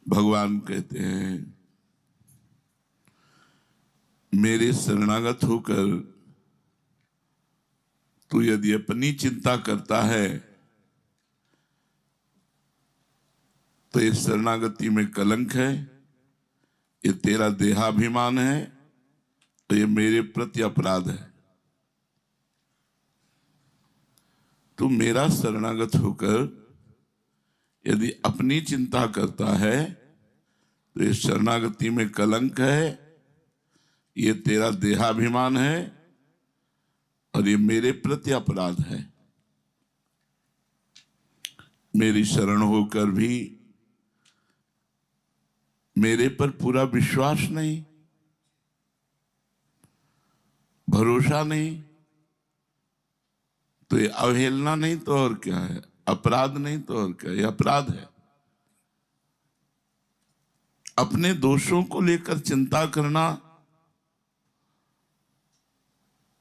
भगवान कहते हैं मेरे शरणागत होकर तू यदि अपनी चिंता करता है तो ये शरणागति में कलंक है, ये तेरा देहाभिमान है, तो ये मेरे प्रति अपराध है। तू मेरा शरणागत होकर यदि अपनी चिंता करता है तो ये शरणागति में कलंक है, ये तेरा देहाभिमान है और ये मेरे प्रति अपराध है। मेरी शरण होकर भी मेरे पर पूरा विश्वास नहीं, भरोसा नहीं, तो ये अवहेलना नहीं तो और क्या है, अपराध नहीं तो और क्या है, ये अपराध है। अपने दोषों को लेकर चिंता करना,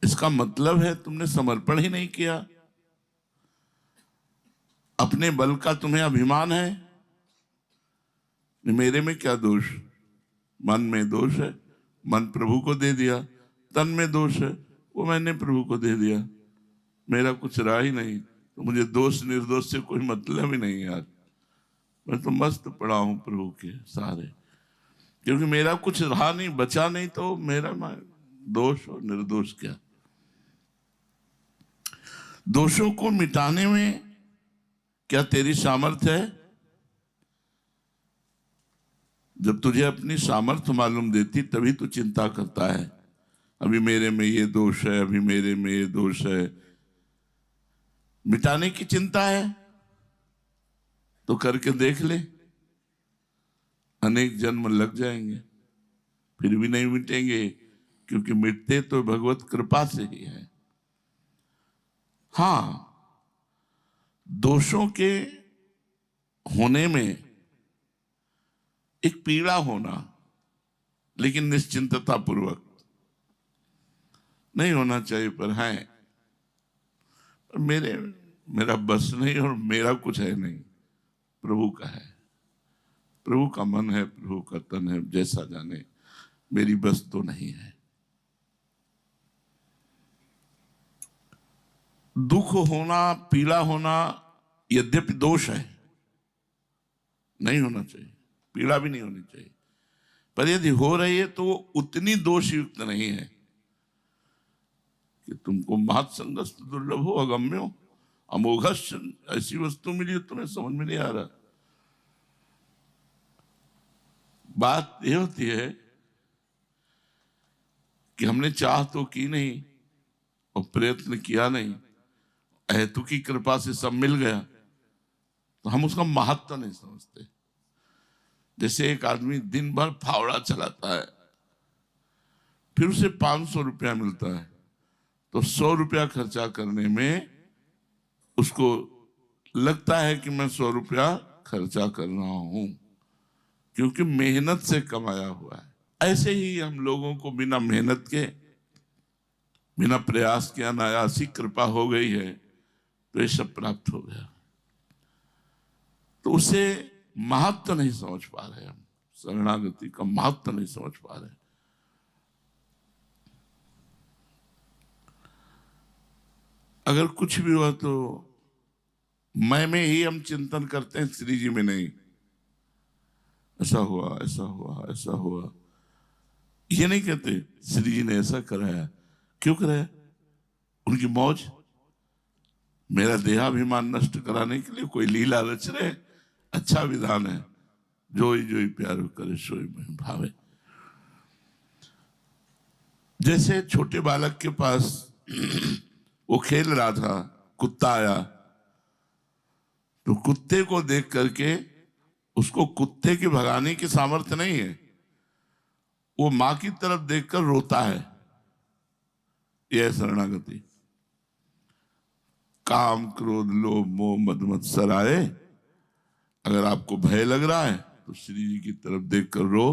इसका मतलब है तुमने समर्पण ही नहीं किया। अपने बल का तुम्हें अभिमान है, मेरे में क्या दोष, मन में दोष है, मन प्रभु को दे दिया, तन में दोष है, वो मैंने प्रभु को दे दिया, मेरा कुछ रहा ही नहीं, तो मुझे दोष निर्दोष से कोई मतलब ही नहीं यार, मैं तो मस्त पड़ा हूं प्रभु के सहारे, क्योंकि मेरा कुछ रहा नहीं, बचा नहीं, तो मेरा दोष और निर्दोष क्या। दोषों को मिटाने में क्या तेरी सामर्थ्य है? जब तुझे अपनी सामर्थ्य मालूम देती तभी तू चिंता करता है, अभी मेरे में ये दोष है, अभी मेरे में ये दोष है। मिटाने की चिंता है तो करके देख ले, अनेक जन्म लग जाएंगे फिर भी नहीं मिटेंगे, क्योंकि मिटते तो भगवत कृपा से ही है। हाँ, दोषों के होने में एक पीड़ा होना, लेकिन निश्चिंतता पूर्वक नहीं होना चाहिए, पर है मेरा बस नहीं और मेरा कुछ है नहीं, प्रभु का है, प्रभु का मन है, प्रभु का तन है, जैसा जाने, मेरी बस तो नहीं है। दुख होना, पीड़ा होना यद्यपि दोष है, नहीं होना चाहिए, पीड़ा भी नहीं होनी चाहिए, पर यदि हो रही है तो वो उतनी दोष युक्त नहीं है कि तुमको महत्संगस्त दुर्लभो अगम्यो अमोघस्य ऐसी वस्तु मिली तुम्हें समझ में नहीं आ रहा। बात यह होती है कि हमने चाह तो की नहीं और प्रयत्न किया नहीं, हेतु की कृपा से सब मिल गया, तो हम उसका महत्व नहीं समझते। जैसे एक आदमी दिन भर फावड़ा चलाता है, फिर उसे 500 रुपया मिलता है, तो 100 रुपया खर्चा करने में उसको लगता है कि मैं 100 रुपया खर्चा कर रहा हूं, क्योंकि मेहनत से कमाया हुआ है। ऐसे ही हम लोगों को बिना मेहनत के, बिना प्रयास के अनायासी कृपा हो गई है, तो ये सब प्राप्त हो गया, तो उसे महत्व नहीं समझ पा रहे हम, शरणागति का महत्व नहीं समझ पा रहे। अगर कुछ भी हुआ तो मैं में ही हम चिंतन करते हैं, श्री जी में नहीं, ऐसा हुआ, ऐसा हुआ, ऐसा हुआ, ये नहीं कहते श्री जी ने ऐसा कराया, क्यों कराया, उनकी मौज, मेरा देहाभिमान नष्ट कराने के लिए कोई लीला रच रहे, अच्छा विधान है, जोई जोई प्यारो करे सोई में भावे। जैसे छोटे बालक के पास वो खेल रहा था, कुत्ता आया, तो कुत्ते को देख करके उसको कुत्ते के भगाने की सामर्थ्य नहीं है, वो मां की तरफ देखकर रोता है। यह शरणागति। काम क्रोध लोभ मोह मद मत्सर आए, अगर आपको भय लग रहा है तो श्री जी की तरफ देखकर रो,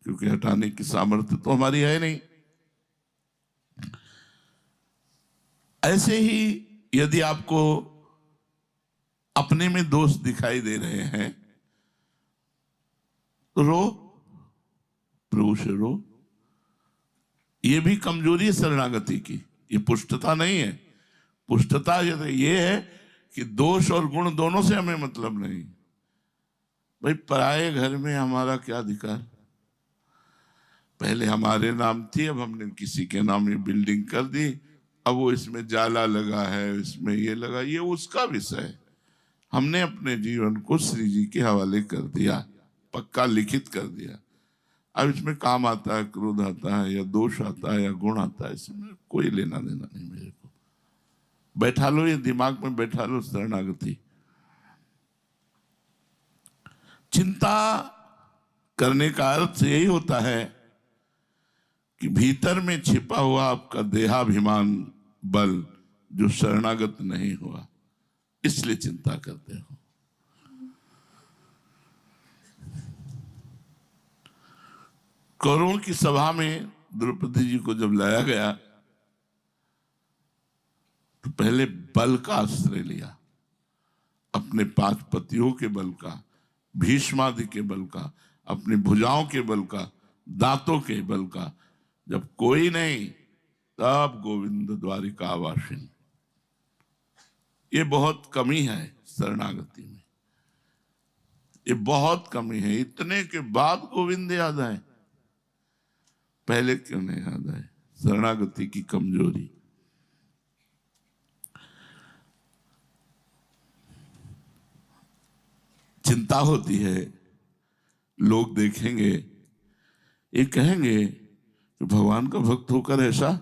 क्योंकि हटाने की सामर्थ्य तो हमारी है नहीं। ऐसे ही यदि आपको अपने में दोष दिखाई दे रहे हैं तो रो, प्रभु से रो। ये भी कमजोरी है शरणागति की, ये पुष्टता नहीं है। पुष्टता ये है कि दोष और गुण दोनों से हमें मतलब नहीं। भाई पराये घर में हमारा क्या अधिकार? पहले हमारे नाम थी, अब हमने किसी के नाम ये बिल्डिंग कर दी, अब वो इसमें जाला लगा है, इसमें ये लगा, ये उसका विषय है। हमने अपने जीवन को श्री जी के हवाले कर दिया, पक्का लिखित कर दिया। अब इसमें काम आता है, क्रोध आता है, या दोष आता है, या गुण आता है, इसमें कोई लेना देना नहीं मेरे को। बैठा लो, ये दिमाग में बैठा लो शरणागति। चिंता करने का अर्थ यही होता है कि भीतर में छिपा हुआ आपका देहाभिमान बल जो शरणागत नहीं हुआ, इसलिए चिंता करते हो। कौरवों की सभा में द्रौपदी जी को जब लाया गया तो पहले बल का आश्रय लिया, अपने 5 पतियों के बल का, भीष्मादि के बल का, अपनी भुजाओं के बल का, दांतों के बल का। जब कोई नहीं तब गोविंद द्वारिका आवासीन। ये बहुत कमी है शरणागति में, ये बहुत कमी है। इतने के बाद गोविंद याद आए, पहले क्यों नहीं याद आए? शरणागति की कमजोरी। चिंता होती है, लोग देखेंगे, ये कहेंगे कि भगवान का भक्त होकर ऐसा,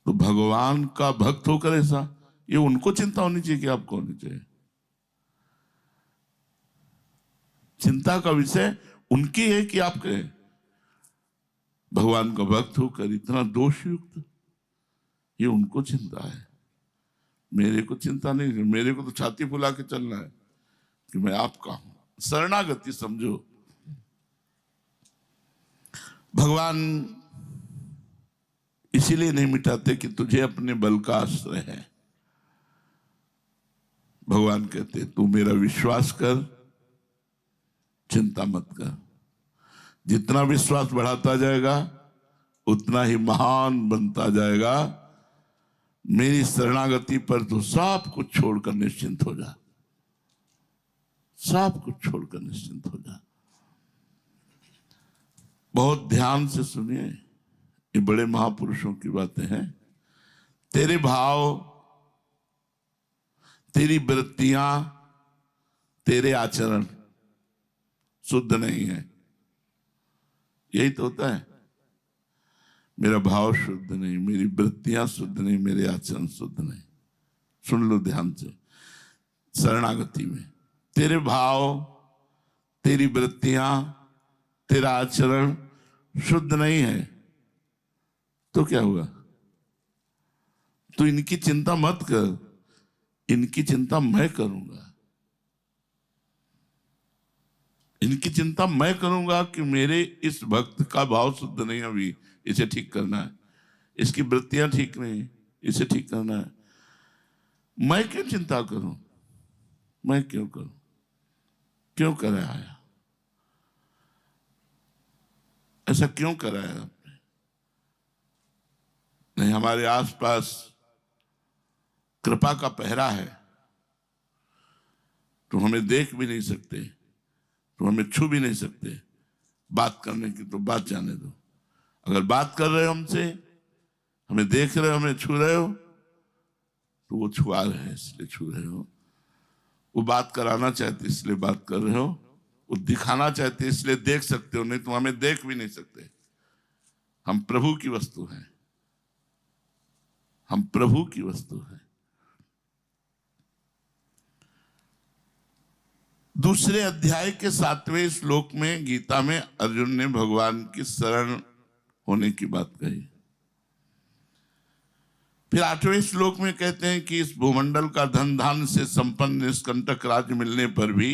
तो भगवान का भक्त होकर ऐसा, ये उनको चिंता होनी चाहिए कि आपको होनी चाहिए? चिंता का विषय उनकी है कि आप कहें भगवान का भक्त होकर इतना दोषयुक्त, ये उनको चिंता है। मेरे को चिंता नहीं है, मेरे को तो छाती फुला के चलना है कि मैं आपका हूं। शरणागति समझो, भगवान इसीलिए नहीं मिटाते कि तुझे अपने बल का आश्रय है। भगवान कहते तू मेरा विश्वास कर, चिंता मत कर। जितना विश्वास बढ़ाता जाएगा उतना ही महान बनता जाएगा। मेरी शरणागति पर तो सब कुछ छोड़कर निश्चिंत हो जा, सब कुछ छोड़कर निश्चिंत हो जा। बहुत ध्यान से सुनिए, ये बड़े महापुरुषों की बातें हैं। तेरे भाव, तेरी वृत्तियां, तेरे आचरण शुद्ध नहीं है। यही तो होता है, मेरा भाव शुद्ध नहीं, मेरी वृत्तियां शुद्ध नहीं, मेरे आचरण शुद्ध नहीं। सुन लो ध्यान से, शरणागति में तेरे भाव, तेरी वृत्तियां, तेरा आचरण शुद्ध नहीं है तो क्या हुआ? तो इनकी चिंता मत कर, इनकी चिंता मैं करूंगा। इनकी चिंता मैं करूंगा कि मेरे इस भक्त का भाव शुद्ध नहीं, अभी इसे ठीक करना है, इसकी वृत्तियां ठीक नहीं, इसे ठीक करना है। मैं क्यों चिंता करूं? मैं क्यों करूं? क्यों कराया? ऐसा क्यों कराया आपने? नहीं, हमारे आसपास कृपा का पहरा है, तो हमें देख भी नहीं सकते, तो हमें छू भी नहीं सकते। बात करने की तो बात जाने दो। अगर बात कर रहे हो हमसे, हमें देख रहे हो, हमें छू रहे हो, तो वो छुआ रहे हैं इसलिए छू रहे हो। वो बात कराना चाहते इसलिए बात कर रहे हो, वो दिखाना चाहते इसलिए देख सकते हो, नहीं तो हमें देख भी नहीं सकते। हम प्रभु की वस्तु हैं, हम प्रभु की वस्तु हैं। दूसरे अध्याय के 7वें श्लोक में गीता में अर्जुन ने भगवान की शरण होने की बात कही। फिर 8वें श्लोक में कहते हैं कि इस भूमंडल का धन धान से संपन्न निष्कंटक राज्य मिलने पर भी,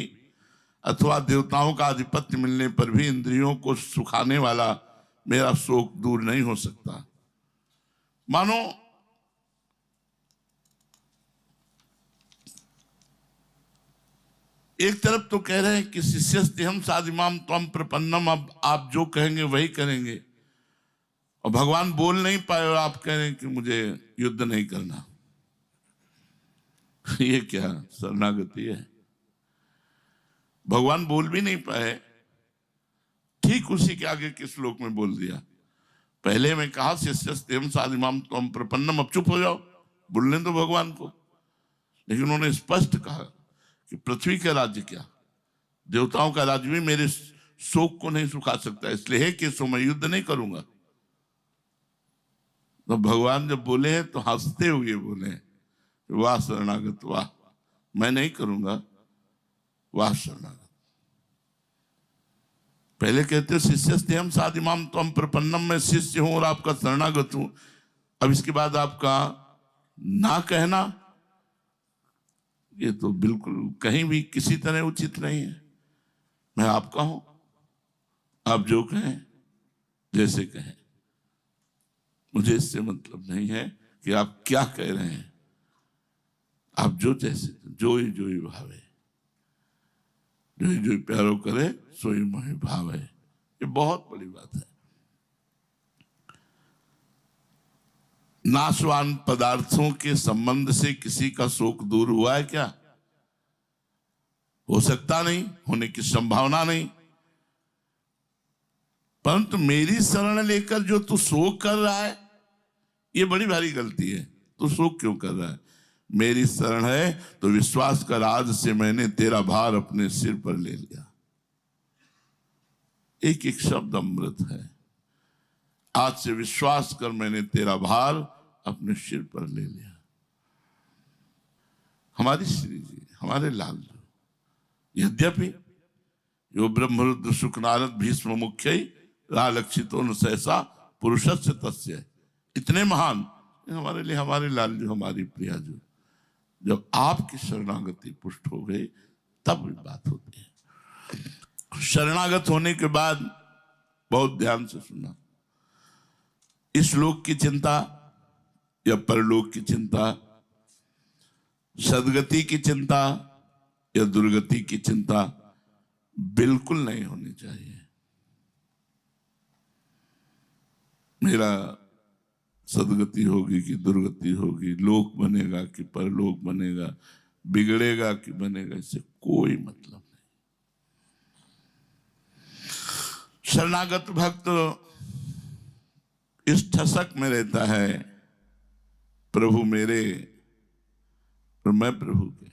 अथवा देवताओं का आधिपत्य मिलने पर भी इंद्रियों को सुखाने वाला मेरा शोक दूर नहीं हो सकता। मानो एक तरफ तो कह रहे हैं कि शिष्यस्तेहम साधिमाम त्वम प्रपन्नम, अब आप जो कहेंगे वही करेंगे, और भगवान बोल नहीं पाए और आप कह रहे हैं कि मुझे युद्ध नहीं करना। ये क्या शरणागति है? भगवान बोल भी नहीं पाए, ठीक उसी के आगे के श्लोक में बोल दिया। पहले मैं कहा शिष्यस्तेहम साधिमाम त्वम प्रपन्नम, अब चुप हो जाओ, बोलने दो भगवान को। लेकिन उन्होंने स्पष्ट कहा कि पृथ्वी का राज्य क्या, देवताओं का राज्य भी मेरे शोक को नहीं सुखा सकता, इसलिए है कि सो मैं युद्ध नहीं करूंगा। तो भगवान जब बोले हैं तो हंसते हुए बोले हैं, वाह शरणागत वाह, मैं नहीं करूंगा, वाह शरणागत। पहले कहते शिष्यस्तेहम साधिमाम त्वम प्रपन्नम, मैं शिष्य हूं और आपका शरणागत हूं। अब इसके बाद आपका ना कहना, ये तो बिल्कुल कहीं भी किसी तरह उचित नहीं है। मैं आपका हूं, आप जो कहें जैसे कहें, मुझे इससे मतलब नहीं है कि आप क्या कह रहे हैं। आप जो जैसे जो ही भावे, जो ही प्यारो करे सोई मोहि भावे। ये बहुत बड़ी बात है। नाशवान पदार्थों के संबंध से किसी का शोक दूर हुआ है क्या? हो सकता नहीं, होने की संभावना नहीं। परंतु मेरी शरण लेकर जो तू शोक कर रहा है, ये बड़ी भारी गलती है। तू शोक क्यों कर रहा है? मेरी शरण है तो विश्वास कर, आज से मैंने तेरा भार अपने सिर पर ले लिया। एक एक शब्द अमृत है। आज से विश्वास कर, मैंने तेरा भार अपने सिर पर ले लिया। हमारी श्री जी, हमारे लाल जी, यद्यपि यो ब्रह्मरुद्र शुक नारद भीष्म मुख्य लालक्षितो न सहसा पुरुषस्य तस्य, इतने महान हमारे लिए हमारे लाल जो, हमारी प्रिया जो, जब आपकी शरणागति पुष्ट हो गई तब बात होती है। शरणागत होने के बाद बहुत ध्यान से सुनना, इस लोक की चिंता या परलोक की चिंता, सदगति की चिंता या दुर्गति की चिंता बिल्कुल नहीं होनी चाहिए। मेरा सदगति होगी कि दुर्गति होगी, लोक बनेगा कि परलोक बनेगा, बिगड़ेगा कि बनेगा, इससे कोई मतलब नहीं। शरणागत भक्त इस ठसक में रहता है, प्रभु मेरे और मैं प्रभु के।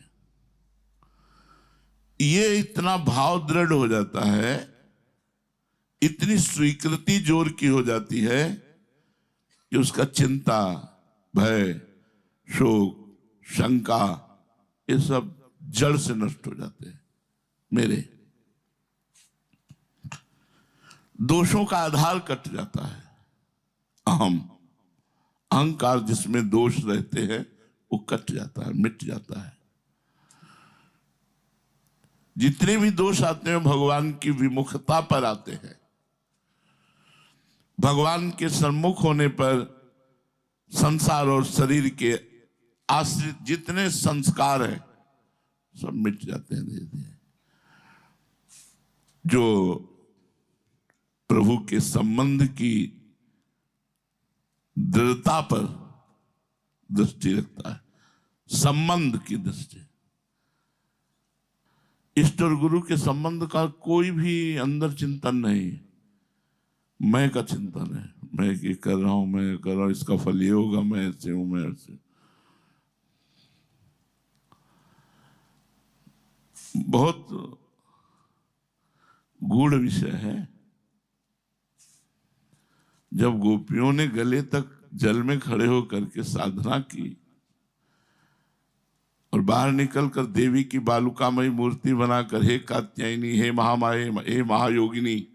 ये इतना भाव दृढ़ हो जाता है, इतनी स्वीकृति जोर की हो जाती है कि उसका चिंता, भय, शोक, शंका, ये सब जड़ से नष्ट हो जाते हैं। मेरे दोषों का आधार कट जाता है। अहम, अहंकार जिसमें दोष रहते हैं वो कट जाता है, मिट जाता है। जितने भी दोष आते हैं भगवान की विमुखता पर आते हैं। भगवान के सम्मुख होने पर संसार और शरीर के आश्रित जितने संस्कार हैं सब मिट जाते हैं धीरे धीरे। जो प्रभु के संबंध की दृढ़ता पर दृष्टि रखता है, संबंध की दृष्टि, इष्ट और गुरु के संबंध का कोई भी अंदर चिंतन नहीं, मैं का चिंतन है। मैं ये कर रहा हूं, मैं कर रहा हूं, इसका फल ये होगा, मैं ऐसे हूं, मैं ऐसे। बहुत गूढ़ विषय है। जब गोपियों ने गले तक जल में खड़े होकर के साधना की और बाहर निकलकर देवी की बालुकामयी मूर्ति बनाकर, हे कात्यायनी, हे महामाये, हे महायोगिनी,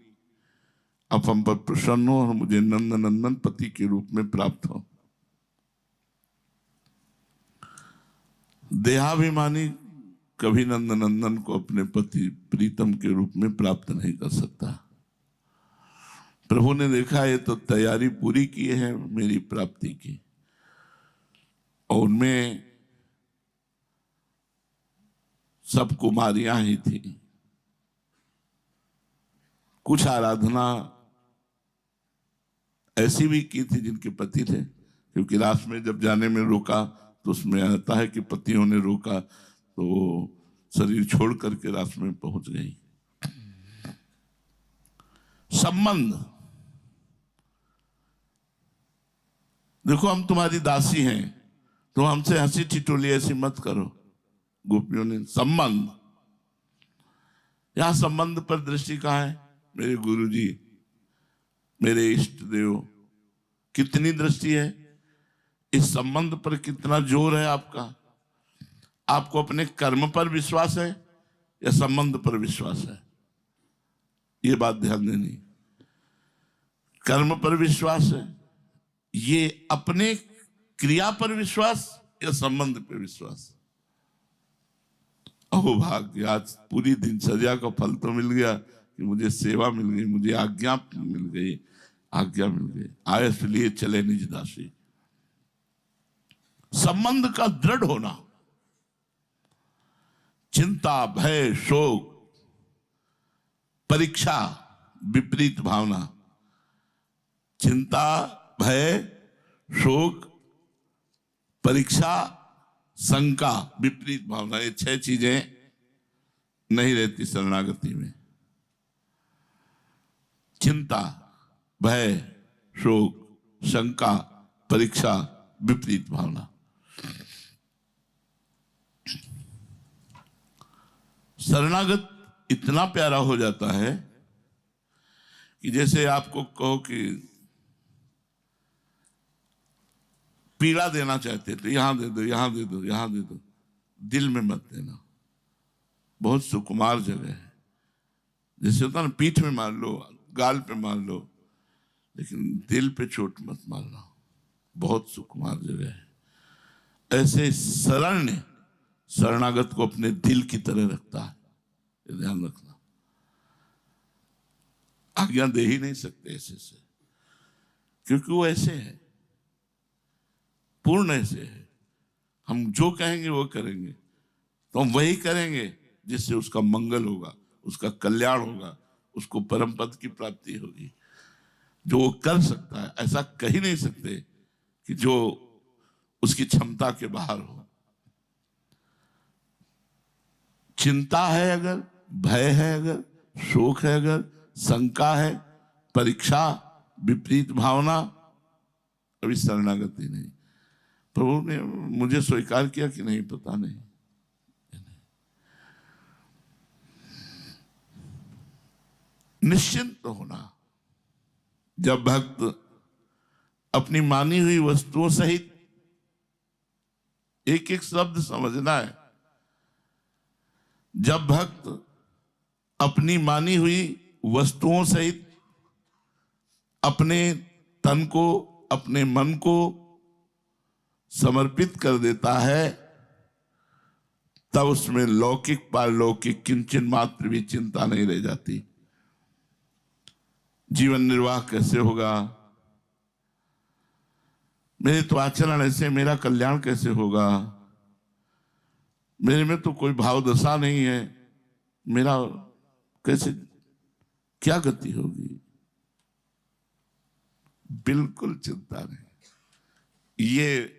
अब हम पर प्रसन्न हो और मुझे नंद नंदन पति के रूप में प्राप्त हो। देहाभिमानी कभी नंद नंदन को अपने पति प्रीतम के रूप में प्राप्त नहीं कर सकता। प्रभु ने देखा है तो तैयारी पूरी की है मेरी प्राप्ति की, और उनमें सब कुमारियां ही थी। कुछ आराधना ऐसी भी की थी जिनके पति थे, क्योंकि रास में जब जाने में रोका तो उसमें आता है कि पतियों ने रोका तो शरीर छोड़ करके रास में पहुंच गई। संबंध, देखो हम तुम्हारी दासी हैं, तो हमसे हंसी ठिठोली ऐसी मत करो। गोपियों ने संबंध, यहां संबंध पर दृष्टि कहां है? मेरे गुरुजी, मेरे इष्ट देव, कितनी दृष्टि है? इस संबंध पर कितना जोर है आपका? आपको अपने कर्म पर विश्वास है या संबंध पर विश्वास है? ये बात ध्यान देनी। कर्म पर विश्वास है, ये अपने क्रिया पर विश्वास या संबंध पर विश्वास? अहो भाग्य, आज पूरी दिनचर्या का फल तो मिल गया कि मुझे सेवा मिल गई, मुझे आज्ञा मिल गई, आज्ञा मिल गई, आए इसलिए चले निज दासी। संबंध का दृढ़ होना, चिंता, भय, शोक, परीक्षा, विपरीत भावना। चिंता, भय, शोक, परीक्षा, शंका, विपरीत भावना, ये 6 चीजें नहीं रहती शरणागति में। चिंता, भय, शोक, शंका, परीक्षा, विपरीत भावना। शरणागत इतना प्यारा हो जाता है कि जैसे आपको कहो कि पीड़ा देना चाहते तो यहां दे दो, यहां दे दो, यहां दे दो, दिल में मत देना। बहुत सुकुमार जगह है। जैसे होता ना, पीठ में मार लो, गाल पे मार लो, लेकिन दिल पे चोट मत मारना। बहुत सुकुमार जगह है। ऐसे शरण शरणागत को अपने दिल की तरह रखता है, ये ध्यान रखना। आज्ञा दे ही नहीं सकते ऐसे से, क्योंकि वो ऐसे है, पूर्ण ऐसे है। हम जो कहेंगे वो करेंगे, तो हम वही करेंगे जिससे उसका मंगल होगा, उसका कल्याण होगा, उसको परम पद की प्राप्ति होगी। जो वो कर सकता है, ऐसा कह ही नहीं सकते कि जो उसकी क्षमता के बाहर हो। चिंता है अगर, भय है अगर, शोक है अगर, शंका है, परीक्षा, विपरीत भावना, अभी शरणागति नहीं। प्रभु ने मुझे स्वीकार किया कि नहीं पता नहीं। निश्चिंत होना, जब भक्त अपनी मानी हुई वस्तुओं सहित, एक एक शब्द समझना है, जब भक्त अपनी मानी हुई वस्तुओं सहित अपने तन को, अपने मन को समर्पित कर देता है, तब उसमें लौकिक पारलौकिक किंचन मात्र भी चिंता नहीं रह जाती। जीवन निर्वाह कैसे होगा, मेरे तो आचरण ऐसे, मेरा कल्याण कैसे होगा, मेरे में तो कोई भाव दशा नहीं है, मेरा कैसे, क्या गति होगी, बिल्कुल चिंता नहीं। ये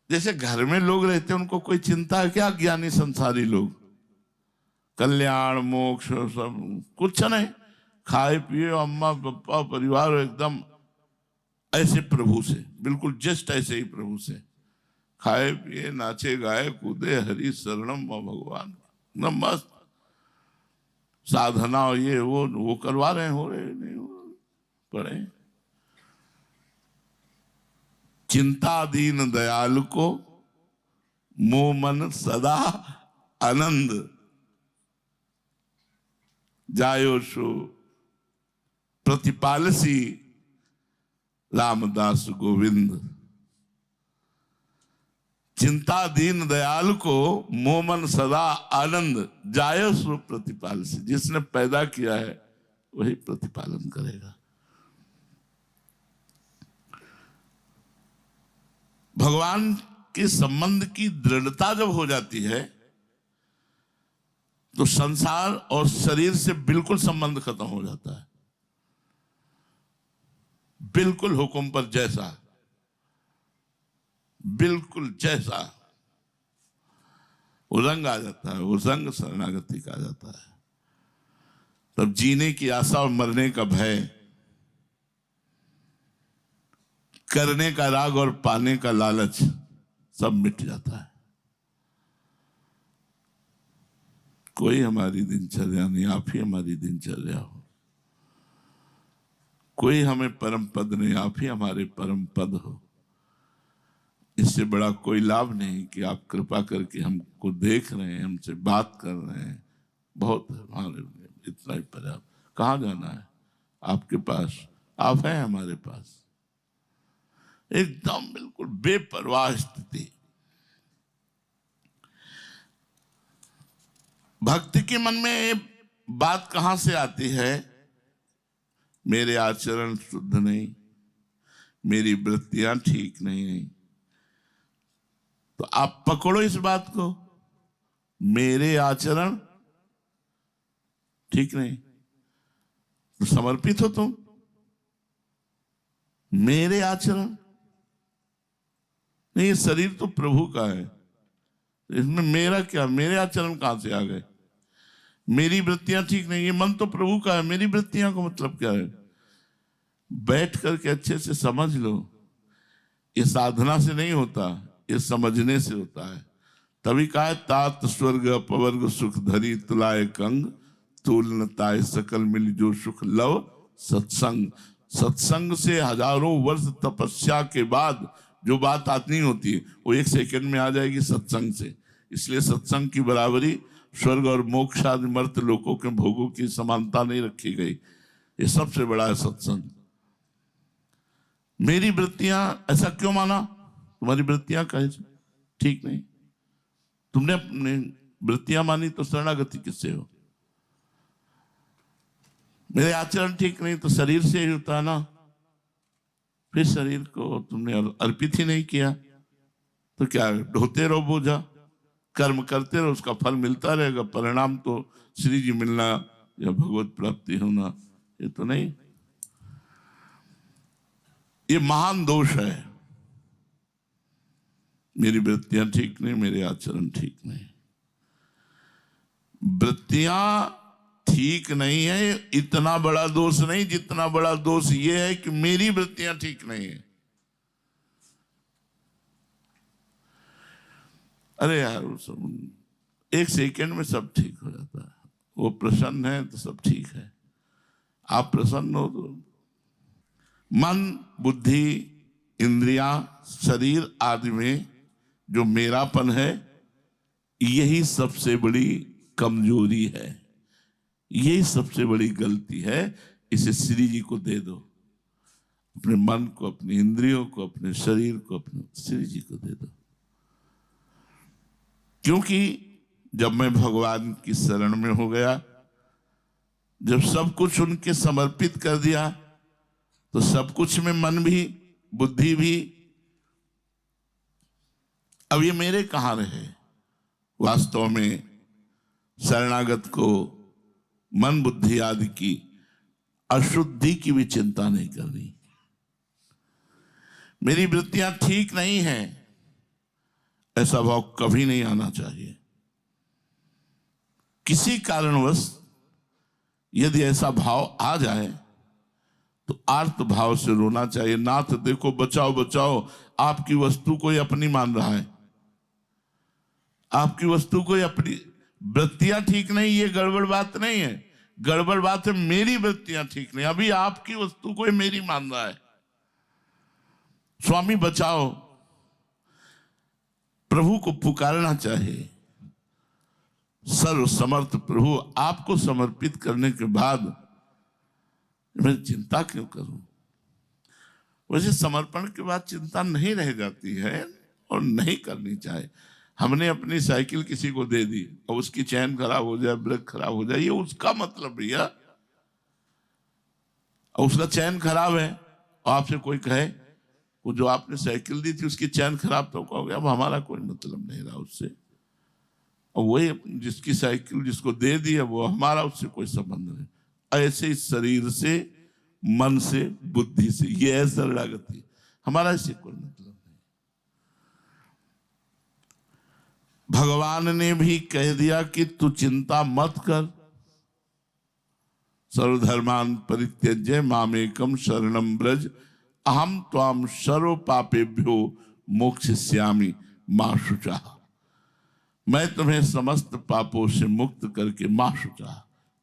जैसे घर में लोग रहते हैं, उनको कोई चिंता है क्या? ज्ञानी संसारी लोग, कल्याण मोक्ष सब कुछ नहीं, खाए पिए, अम्मा पप्पा परिवार, एकदम ऐसे प्रभु से, बिल्कुल जस्ट ऐसे ही प्रभु से खाए पिए, नाचे गाए कूदे, हरि शरणम भगवान, एकदम मस्त। साधना और ये वो करवा रहे हैं, हो रहे नहीं हो पड़े। चिंता दीन दयाल को मोह मन सदा आनंद, जायो सो प्रतिपालसी रामदास गोविंद। चिंता दीन दयाल को मोह मन सदा आनंद, जायो सो प्रतिपालसी। जिसने पैदा किया है वही प्रतिपालन करेगा। भगवान के संबंध की दृढ़ता जब हो जाती है तो संसार और शरीर से बिल्कुल संबंध खत्म हो जाता है। बिल्कुल हुक्म पर जैसा, बिल्कुल जैसा वो रंग आ जाता है, वो रंग शरणागति का आ जाता है। तब जीने की आशा और मरने का भय, करने का राग और पाने का लालच सब मिट जाता है। कोई हमारी दिनचर्या नहीं, आप ही हमारी दिनचर्या हो। कोई हमें परम पद नहीं, आप ही हमारे परम पद हो। इससे बड़ा कोई लाभ नहीं कि आप कृपा करके हमको देख रहे हैं, हमसे बात कर रहे हैं, बहुत है हमारे लिए, इतना ही पर्याप्त। कहाँ जाना है? आपके पास, आप हैं हमारे पास। एकदम बिल्कुल बेपरवाह स्थिति। भक्ति के मन में बात कहां से आती है? मेरे आचरण शुद्ध नहीं, मेरी वृत्तियां ठीक नहीं। तो आप पकड़ो इस बात को, मेरे आचरण ठीक नहीं, तो समर्पित हो तुम। मेरे आचरण नहीं, ये शरीर तो प्रभु का है, इसमें मेरा क्या? मेरे आचरण कहां से आ गए? मेरी वृत्तियां ठीक नहीं, ये मन तो प्रभु का है, मेरी वृत्तियां का मतलब क्या है? बैठ करके अच्छे से समझ लो। ये साधना से नहीं होता, ये समझने से होता है। तभी कहा है, तात स्वर्ग अपवर्ग सुख धरी तुलाए कंग, तूल न ताय सकल मिल जो सुख लव सत्संग। सत्संग से हजारों वर्ष तपस्या के बाद जो बात आती होती है वो एक सेकंड में आ जाएगी सत्संग से। इसलिए सत्संग की बराबरी स्वर्ग और मोक्ष आदि मर्त लोकों के भोगों की समानता नहीं रखी गई। ये सबसे बड़ा है सत्संग। मेरी वृत्तियां, ऐसा क्यों माना? तुम्हारी वृत्तियां कैसे ठीक नहीं? तुमने अपनी वृत्तियां मानी तो शरणागति किससे हो? मेरे आचरण ठीक नहीं तो शरीर से ही होता है ना। फिर शरीर को तुमने अर्पित ही नहीं किया तो क्या ढोते रहो बोझा, कर्म करते रहो, उसका फल मिलता रहेगा। परिणाम तो श्री जी मिलना या भगवत प्राप्ति होना, ये तो नहीं। ये महान दोष है। मेरी वृत्तियां ठीक नहीं, मेरे आचरण ठीक नहीं। वृत्तियां ठीक नहीं है इतना बड़ा दोष नहीं, जितना बड़ा दोष ये है कि मेरी वृत्तियां ठीक नहीं है। अरे यार, एक सेकंड में सब ठीक हो जाता है। वो प्रसन्न है तो सब ठीक है, आप प्रसन्न हो तो। मन, बुद्धि, इंद्रियां, शरीर आदि में जो मेरापन है, यही सबसे बड़ी कमजोरी है, यही सबसे बड़ी गलती है। इसे श्री जी को दे दो, अपने मन को, अपनी इंद्रियों को, अपने शरीर को, अपने श्री जी को दे दो। क्योंकि जब मैं भगवान की शरण में हो गया, जब सब कुछ उनके समर्पित कर दिया, तो सब कुछ में मन भी, बुद्धि भी, अब ये मेरे कहां रहे? वास्तव में शरणागत को मन, बुद्धि आदि की अशुद्धि की भी चिंता नहीं करनी। मेरी वृत्तियां ठीक नहीं है, ऐसा भाव कभी नहीं आना चाहिए। किसी कारणवश यदि ऐसा भाव आ जाए तो आर्त भाव से रोना चाहिए। नाथ देखो, बचाओ बचाओ, आपकी वस्तु कोई अपनी मान रहा है, आपकी वस्तु कोई अपनी। वृत्तियां ठीक नहीं, ये गड़बड़ बात नहीं है। गड़बड़ बात है मेरी वृत्तियां ठीक नहीं, अभी आपकी वस्तु कोई मेरी मान रहा है। स्वामी बचाओ, प्रभु को पुकारना चाहिए। सर्व समर्थ प्रभु, आपको समर्पित करने के बाद मैं चिंता क्यों करूं? वैसे समर्पण के बाद चिंता नहीं रह जाती है और नहीं करनी चाहिए। हमने अपनी साइकिल किसी को दे दी और उसकी चैन खराब हो जाए, ब्रेक खराब हो जाए, ये उसका मतलब भैया। और उसका चैन खराब है और आपसे कोई कहे वो जो आपने साइकिल दी थी उसकी चैन खराब, तो कहोगे अब हमारा कोई मतलब नहीं रहा उससे। और वही जिसकी साइकिल जिसको दे दी है वो हमारा, उससे कोई संबंध नहीं। ऐसे ही शरीर से, मन से, बुद्धि से, ये है शरणागति, हमारा इससे कोई मतलब नहीं। भगवान ने भी कह दिया कि तू चिंता मत कर, सर्वधर्मान परित्यज्य मामेकम शरणम ब्रज अहम त्वाम सर्व पापेभ्यो मोक्षयिष्यामि मा शुचा। मैं तुम्हें समस्त पापों से मुक्त करके मा शुचा,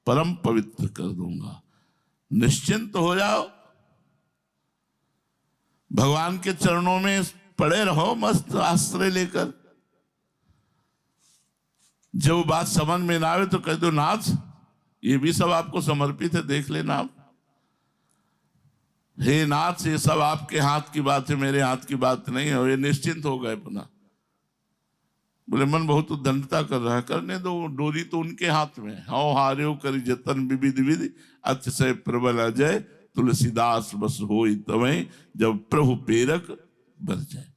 परम पवित्र कर दूंगा, निश्चिंत हो जाओ। भगवान के चरणों में पड़े रहो मस्त आश्रय लेकर। जब बात समझ में ना आवे तो कह दो नाथ ये भी सब आपको समर्पित है, देख लेना आप। हे नाथ ये सब आपके हाथ की बात है, मेरे हाथ की बात नहीं है। ये निश्चिंत हो गए पुनः। बोले मन बहुत दंडता कर रहा है, करने दो, डोरी तो उनके हाथ में है। हौ हार्यो करी जतन विविध विधि अतिशय प्रबल अजय तुलसीदास बस होई तवै जब प्रभु प्रेरक बर जाए।